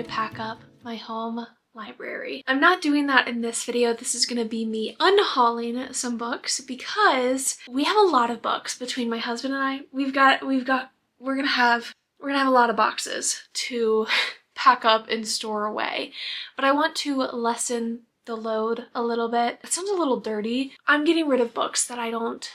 pack up my home library. I'm not doing that in this video. This is gonna be me unhauling some books because we have a lot of books between my husband and I. We're gonna have a lot of boxes to pack up and store away, but I want to lessen the load a little bit. It sounds a little dirty. I'm getting rid of books that I don't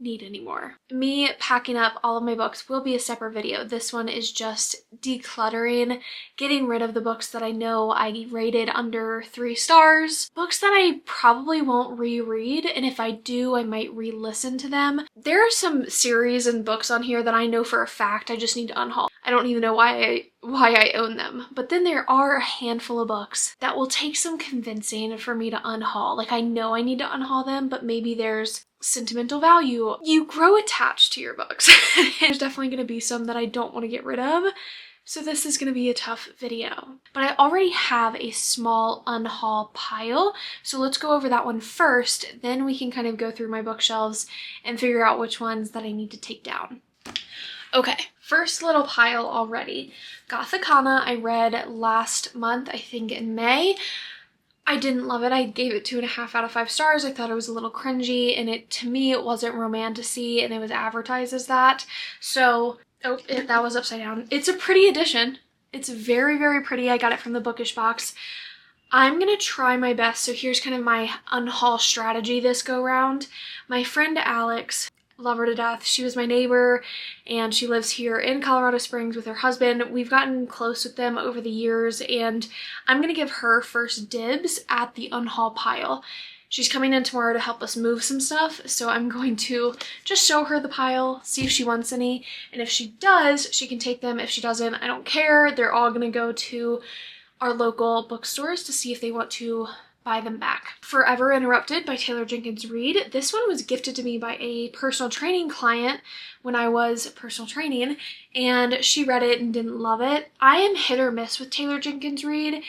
need anymore. Me packing up all of my books will be a separate video. This one is just decluttering, getting rid of the books that I know I rated under 3 stars, books that I probably won't reread, and if I do, I might re-listen to them. There are some series and books on here that I know for a fact I just need to unhaul. I don't even know why I own them. But then there are a handful of books that will take some convincing for me to unhaul. Like, I know I need to unhaul them, but maybe there's sentimental value. You grow attached to your books. There's definitely going to be some that I don't want to get rid of, so this is going to be a tough video. But I already have a small unhaul pile, so let's go over that one first, then we can kind of go through my bookshelves and figure out which ones that I need to take down. Okay, first little pile already. Gothicana I read last month, I think in May. I didn't love it. I gave it 2.5 out of 5 stars. I thought it was a little cringy, and to me it wasn't romantic-y, and it was advertised as that. So, that was upside down. It's a pretty edition. It's very, very pretty. I got it from the Bookish box. I'm gonna try my best. So here's kind of my unhaul strategy this go round. My friend Alex, love her to death. She was my neighbor and she lives here in Colorado Springs with her husband. We've gotten close with them over the years, and I'm gonna give her first dibs at the unhaul pile. She's coming in tomorrow to help us move some stuff, so I'm going to just show her the pile, see if she wants any, and if she does, she can take them. If she doesn't, I don't care. They're all gonna go to our local bookstores to see if they want to buy them back. Forever Interrupted by Taylor Jenkins Reid. This one was gifted to me by a personal training client when I was personal training, and she read it and didn't love it. I am hit or miss with Taylor Jenkins Reid,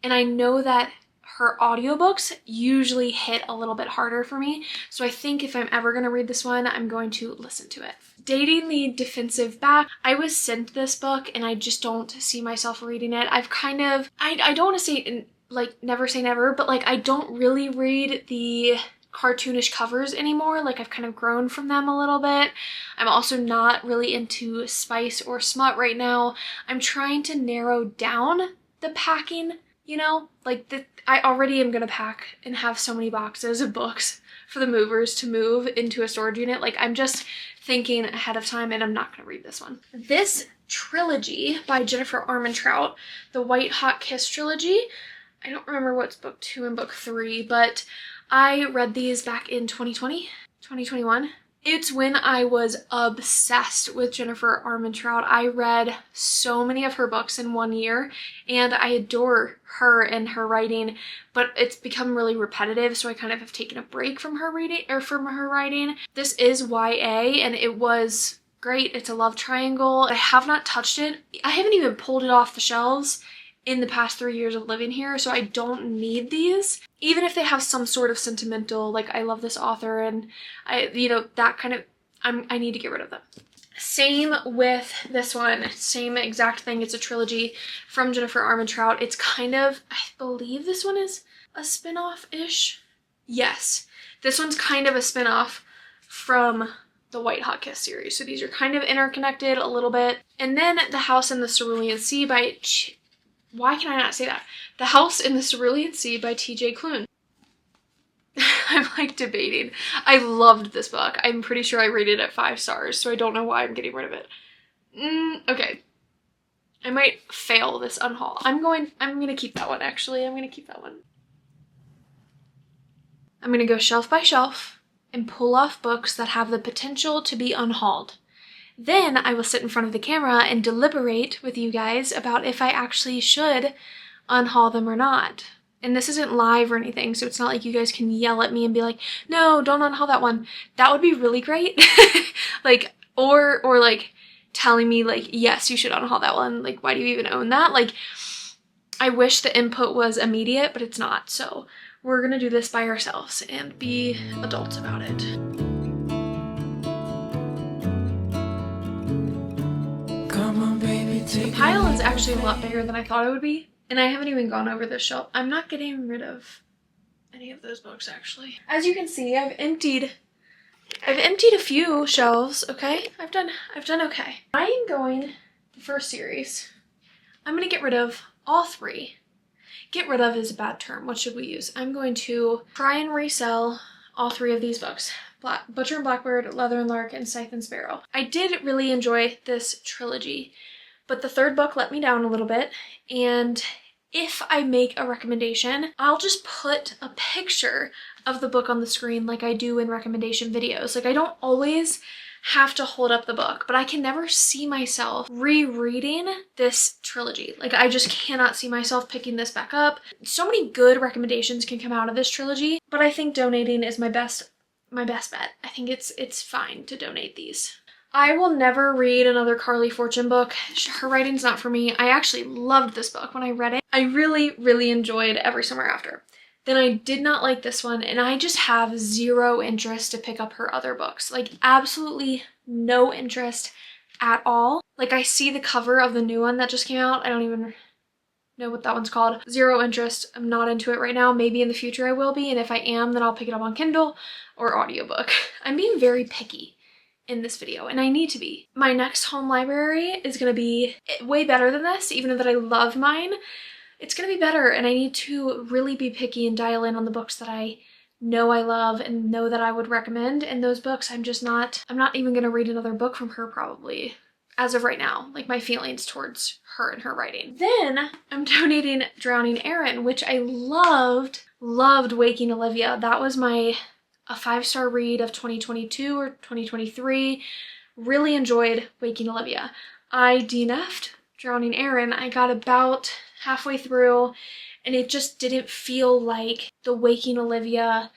and I know that her audiobooks usually hit a little bit harder for me, so I think if I'm ever going to read this one, I'm going to listen to it. Dating the Defensive Back. I was sent this book and I just don't see myself reading it. I've kind of, I don't want to say like never say never, but like I don't really read the cartoonish covers anymore. Like, I've kind of grown from them a little bit. I'm also not really into spice or smut right now. I'm trying to narrow down the packing, you know, like I already am gonna pack and have so many boxes of books for the movers to move into a storage unit. Like, I'm just thinking ahead of time, and I'm not gonna read this one. This trilogy by Jennifer Armentrout, the White Hot Kiss trilogy, I don't remember what's book 2 and book 3, but I read these back in 2021. It's when I was obsessed with Jennifer Armentrout. I read so many of her books in 1 year, and I adore her and her writing, but it's become really repetitive, so I kind of have taken a break from her writing. This is YA, and it was great. It's a love triangle. I have not touched it. I haven't even pulled it off the shelves in the past 3 years of living here, so I don't need these. Even if they have some sort of sentimental, like, I love this author and that kind of, I need to get rid of them. Same with this one, same exact thing. It's a trilogy from Jennifer Armentrout. It's kind of, I believe this one is a spin-off-ish. Yes, this one's kind of a spin-off from the White Hot Kiss series. So these are kind of interconnected a little bit. And then The House in the Cerulean Sea by why can I not say that? The House in the Cerulean Sea by T.J. Klune. I'm like debating. I loved this book. I'm pretty sure I rated it 5 stars, so I don't know why I'm getting rid of it. Okay. I might fail this unhaul. I'm gonna keep that one, actually. I'm gonna keep that one. I'm gonna go shelf by shelf and pull off books that have the potential to be unhauled. Then I will sit in front of the camera and deliberate with you guys about if I actually should unhaul them or not. And this isn't live or anything, so it's not like you guys can yell at me and be like, no, don't unhaul that one. That would be really great. Like, or like telling me like, yes, you should unhaul that one. Like, why do you even own that? Like, I wish the input was immediate, but it's not. So we're gonna do this by ourselves and be adults about it. The pile is actually a lot bigger than I thought it would be. And I haven't even gone over this shelf. I'm not getting rid of any of those books actually. As you can see, I've emptied a few shelves, okay? I've done okay. I am going, the first series, I'm gonna get rid of all three. Get rid of is a bad term. What should we use? I'm going to try and resell all three of these books. Butcher and Blackbird, Leather and Lark, and Scythe and Sparrow. I did really enjoy this trilogy, but the third book let me down a little bit, and if I make a recommendation, I'll just put a picture of the book on the screen like I do in recommendation videos. Like, I don't always have to hold up the book, but I can never see myself rereading this trilogy. Like, I just cannot see myself picking this back up. So many good recommendations can come out of this trilogy, but I think donating is my best bet. I think it's fine to donate these. I will never read another Carly Fortune book. Her writing's not for me. I actually loved this book when I read it. I really, really enjoyed Every Summer After. Then I did not like this one, and I just have zero interest to pick up her other books. Like, absolutely no interest at all. Like, I see the cover of the new one that just came out. I don't even know what that one's called. Zero interest. I'm not into it right now. Maybe in the future I will be, and if I am, then I'll pick it up on Kindle or audiobook. I'm being very picky in this video, and I need to be. My next home library is gonna be way better than this, even though that I love mine. It's gonna be better, and I need to really be picky and dial in on the books that I know I love and know that I would recommend. And those books, I'm not even gonna read another book from her probably, as of right now, like my feelings towards her and her writing. Then I'm donating Drowning Erin, which I loved Waking Olivia. That was a 5-star read of 2022 or 2023. Really enjoyed Waking Olivia. I DNF'd Drowning Erin. I got about halfway through, and it just didn't feel like the Waking Olivia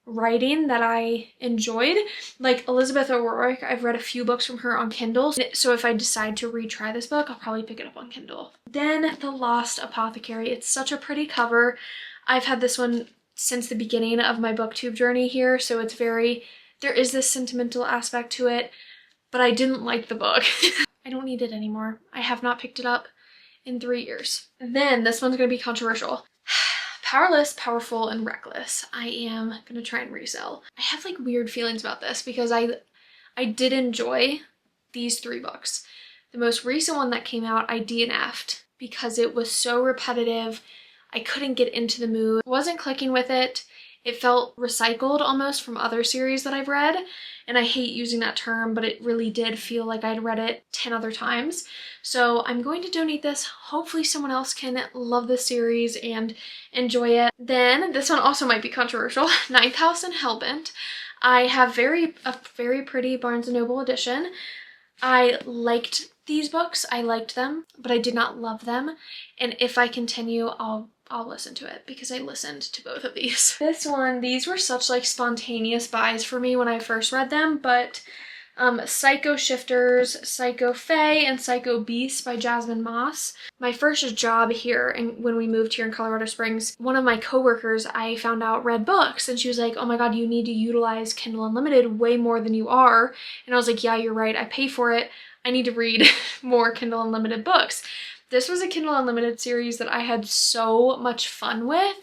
writing that I enjoyed. Like Elizabeth O'Rourke, I've read a few books from her on Kindle, so if I decide to retry this book, I'll probably pick it up on Kindle. Then The Lost Apothecary. It's such a pretty cover. I've had this one since the beginning of my booktube journey here, so it's there is this sentimental aspect to it, but I didn't like the book. I don't need it anymore. I have not picked it up in 3 years. Then this one's gonna be controversial. Powerless, Powerful, and Reckless. I am gonna try and resell. I have like weird feelings about this because I did enjoy these 3 books. The most recent one that came out, I DNF'd because it was so repetitive. I couldn't get into the mood. Wasn't clicking with it. It felt recycled almost from other series that I've read. And I hate using that term, but it really did feel like I'd read it 10 other times. So I'm going to donate this. Hopefully someone else can love this series and enjoy it. Then this one also might be controversial. Ninth House and Hellbent. I have a very pretty Barnes & Noble edition. I liked these books. I liked them, but I did not love them. And if I continue, I'll listen to it because I listened to both of these. This one, these were such like spontaneous buys for me when I first read them, but Psycho Shifters, Psycho Fae, and Psycho Beast by Jasmine Moss. My first job here, and when we moved here in Colorado Springs, one of my coworkers I found out read books, and she was like, oh my god, you need to utilize Kindle Unlimited way more than you are. And I was like, yeah, you're right, I pay for it. I need to read more Kindle Unlimited books. This was a Kindle Unlimited series that I had so much fun with.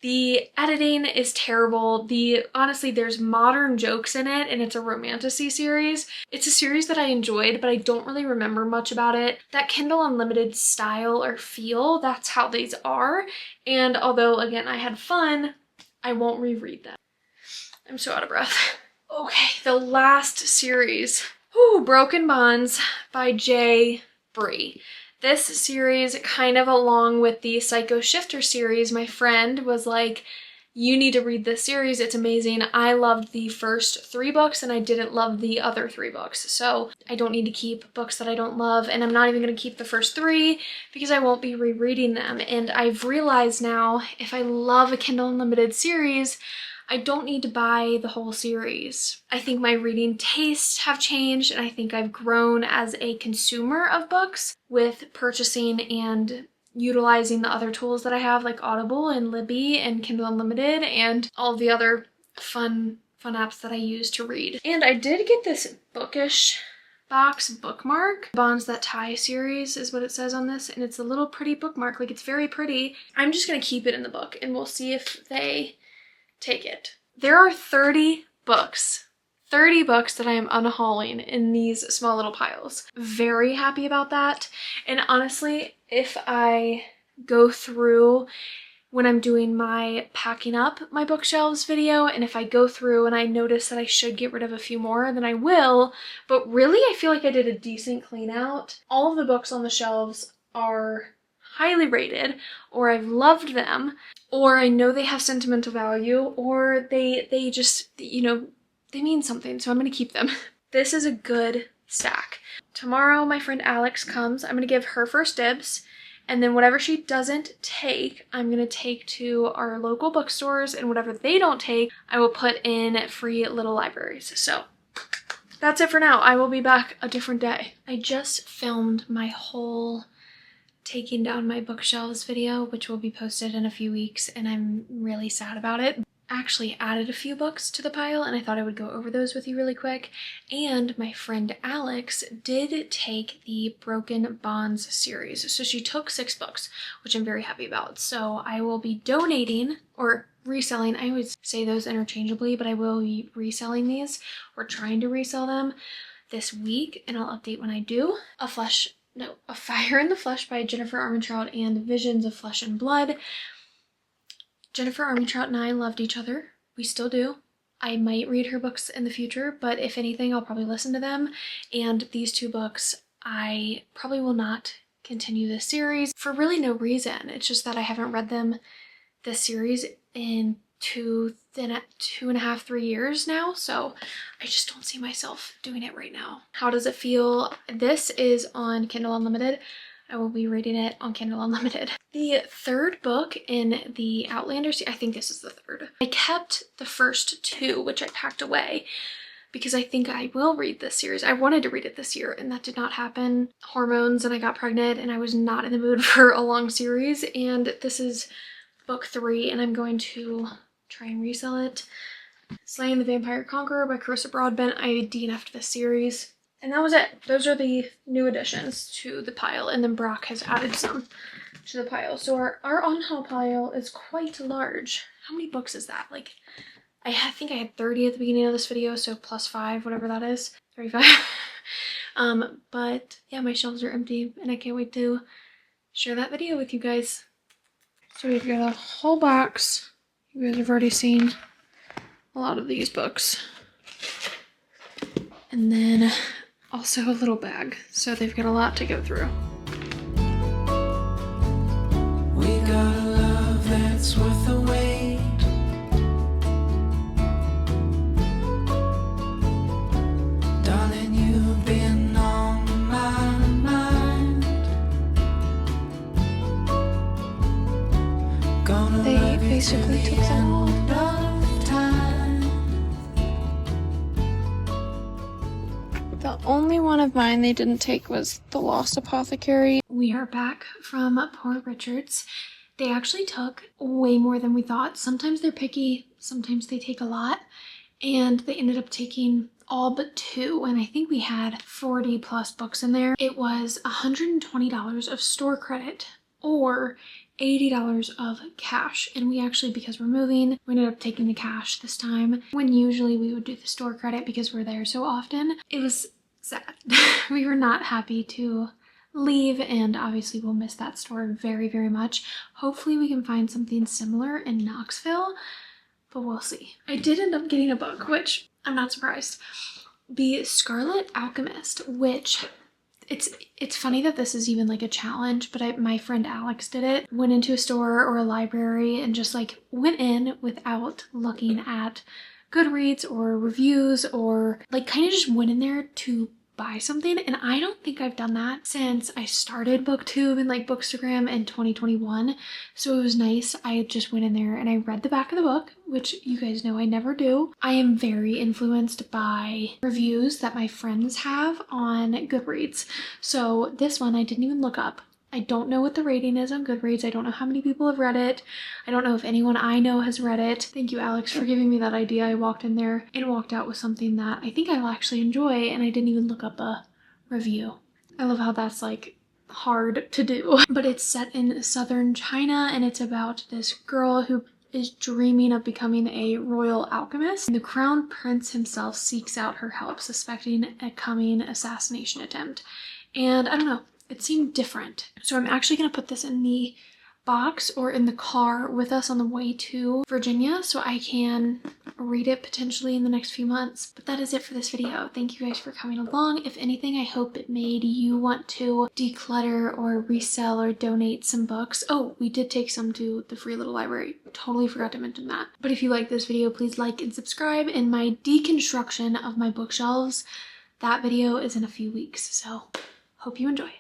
The editing is terrible. Honestly, there's modern jokes in it, and it's a romantasy series. It's a series that I enjoyed, but I don't really remember much about it. That Kindle Unlimited style or feel, that's how these are. And although, again, I had fun, I won't reread them. I'm so out of breath. Okay, the last series. Broken Bonds by J. Bree. This series, kind of along with the Psycho Shifter series, my friend was like, you need to read this series, it's amazing. I loved the first 3 books and I didn't love the other 3 books. So I don't need to keep books that I don't love, and I'm not even going to keep the first 3 because I won't be rereading them. And I've realized now, if I love a Kindle Unlimited series, I don't need to buy the whole series. I think my reading tastes have changed, and I think I've grown as a consumer of books with purchasing and utilizing the other tools that I have, like Audible and Libby and Kindle Unlimited and all the other fun apps that I use to read. And I did get this bookish box bookmark. Bonds That Tie series is what it says on this, and it's a little pretty bookmark. Like, it's very pretty. I'm just gonna keep it in the book and we'll see if they take it. There are 30 books. 30 books that I am unhauling in these small little piles. Very happy about that. And honestly, if I go through when I'm doing my packing up my bookshelves video, and if I go through and I notice that I should get rid of a few more, then I will. But really, I feel like I did a decent clean out. All of the books on the shelves are highly rated, or I've loved them, or I know they have sentimental value, or they just, you know, they mean something, so I'm gonna keep them. This is a good stack. Tomorrow, my friend Alex comes. I'm gonna give her first dibs. And then whatever she doesn't take, I'm gonna take to our local bookstores, and whatever they don't take, I will put in free little libraries. So that's it for now. I will be back a different day. I just filmed my whole taking down my bookshelves video, which will be posted in a few weeks, and I'm really sad about it. Actually added a few books to the pile, and I thought I would go over those with you really quick. And my friend Alex did take the Broken Bonds series. So she took 6 books, which I'm very happy about. So I will be donating or reselling. I always say those interchangeably, but I will be reselling these, or trying to resell them this week, and I'll update when I do. A Fire in the Flesh by Jennifer Armentrout and Visions of Flesh and Blood. Jennifer Armentrout and I loved each other. We still do. I might read her books in the future, but if anything, I'll probably listen to them. And these 2 books, I probably will not continue this series for really no reason. It's just that I haven't read them, this series, in 2.5, 3 years now. So I just don't see myself doing it right now. How does it feel? This is on Kindle Unlimited. I will be reading it on Kindle Unlimited. The 3rd book in the Outlander series, I think this is the 3rd. I kept the first 2, which I packed away, because I think I will read this series. I wanted to read it this year, and that did not happen. Hormones, and I got pregnant, and I was not in the mood for a long series, and this is book 3, and I'm going to try and resell it. Slaying the Vampire Conqueror by Carissa Broadbent. I DNF'd this series. And that was it. Those are the new additions to the pile, and then Brock has added some to the pile. So our unhaul pile is quite large. How many books is that? Like, I think I had 30 at the beginning of this video, so plus 5, whatever that is, 35. But yeah, my shelves are empty, and I can't wait to share that video with you guys. So we've got a whole box. You guys have already seen a lot of these books. And then also a little bag, so they've got a lot to go through. We got a love that's worth the wait. Darling, you've been on my mind. They basically took them all. The only one of mine they didn't take was The Lost Apothecary. We are back from Poor Richard's. They actually took way more than we thought. Sometimes they're picky, sometimes they take a lot, and they ended up taking all but 2, and I think we had 40 plus books in there. It was $120 of store credit, or $80 of cash, and we actually, because we're moving, we ended up taking the cash this time, when usually we would do the store credit because we're there so often. It was sad. We were not happy to leave, and obviously we'll miss that store very, very much. Hopefully we can find something similar in Knoxville, but we'll see. I did end up getting a book, which I'm not surprised. The Scarlet Alchemist, which it's funny that this is even like a challenge, but my friend Alex did it. Went into a store or a library and just like went in without looking at Goodreads or reviews, or like kind of just went in there to buy something. And I don't think I've done that since I started BookTube and like Bookstagram in 2021. So it was nice. I just went in there and I read the back of the book, which you guys know I never do. I am very influenced by reviews that my friends have on Goodreads. So this one I didn't even look up. I don't know what the rating is on Goodreads. I don't know how many people have read it. I don't know if anyone I know has read it. Thank you, Alex, for giving me that idea. I walked in there and walked out with something that I think I'll actually enjoy, and I didn't even look up a review. I love how that's like hard to do. But it's set in southern China, and it's about this girl who is dreaming of becoming a royal alchemist. And the crown prince himself seeks out her help, suspecting a coming assassination attempt. And I don't know, it seemed different. So I'm actually gonna put this in the box or in the car with us on the way to Virginia so I can read it potentially in the next few months. But that is it for this video. Thank you guys for coming along. If anything, I hope it made you want to declutter or resell or donate some books. Oh, we did take some to the free little library. Totally forgot to mention that. But if you like this video, please like and subscribe. And my deconstruction of my bookshelves, that video is in a few weeks. So hope you enjoy.